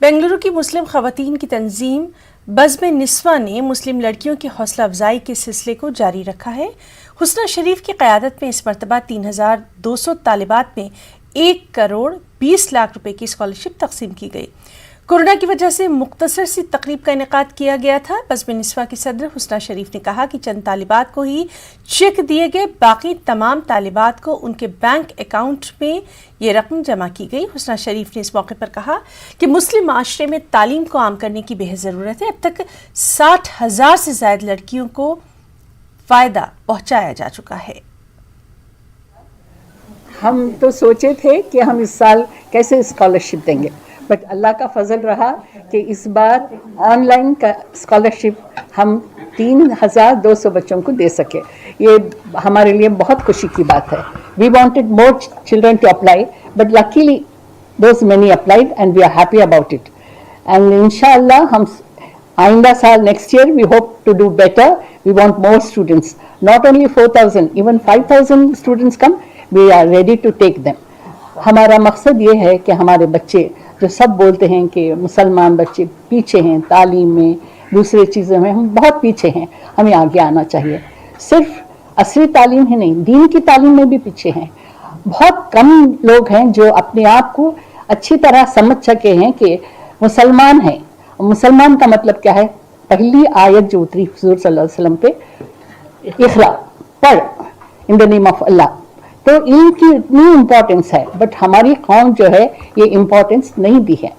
बेंगलुरु की मुस्लिम ख़वातीन की तंजीम बज़्म निस्वा ने मुस्लिम लड़कियों की हौसला अफजाई के सिलसिले को जारी रखा है। हुस्ना शरीफ की क़यादत में इस मरतबा 3200 तालिबात में 1 करोड़ 20 लाख रुपए की स्कॉलरशिप तकसीम की गई। कोरोना की वजह से मुख्तसर सी तकरीब का इनेकाद किया गया था। बज़्म निस्वा की सदर हुस्ना शरीफ ने कहा कि चंद तालिबात को ही चेक दिए गए, बाकी तमाम तालिबात को उनके बैंक अकाउंट में ये रकम जमा की गई। हुस्ना शरीफ ने इस मौके पर कहा कि मुस्लिम माशरे में तालीम को आम करने की बेहद ज़रूरत है। अब तक 60,000 से ज़ायद लड़कियों को फ़ायदा पहुँचाया जा चुका है। हम तो सोचे थे कि हम इस साल कैसे स्कॉलरशिप देंगे, बट अल्लाह का फजल रहा कि इस बार ऑनलाइन का स्कॉलरशिप हम 3,200 बच्चों को दे सके। ये हमारे लिए बहुत खुशी की बात है। We wanted more children to apply, but luckily those many applied and we are happy about it. And इंशाअल्लाह हम आइंदा साल next year we hope to do better. We want more students, not only 4,000, even 5,000 students come, we are ready to take them. हमारा मकसद ये है कि हमारे बच्चे जो सब बोलते हैं कि मुसलमान बच्चे पीछे हैं तालीम में, दूसरे चीज़ों में हम बहुत पीछे हैं, हमें आगे आना चाहिए। सिर्फ असली तालीम ही नहीं, दीन की तालीम में भी पीछे हैं। बहुत कम लोग हैं जो अपने आप को अच्छी तरह समझ सके हैं कि मुसलमान हैं। मुसलमान का मतलब क्या है? पहली आयत जो उतरी हुजूर सल्लल्लाहु अलैहि वसल्लम पे, इक़रा पढ़ इन द नेम ऑफ अल्लाह, तो इनकी इतनी इम्पोर्टेंस है, बट हमारी कौम जो है ये इम्पोर्टेंस नहीं दी है।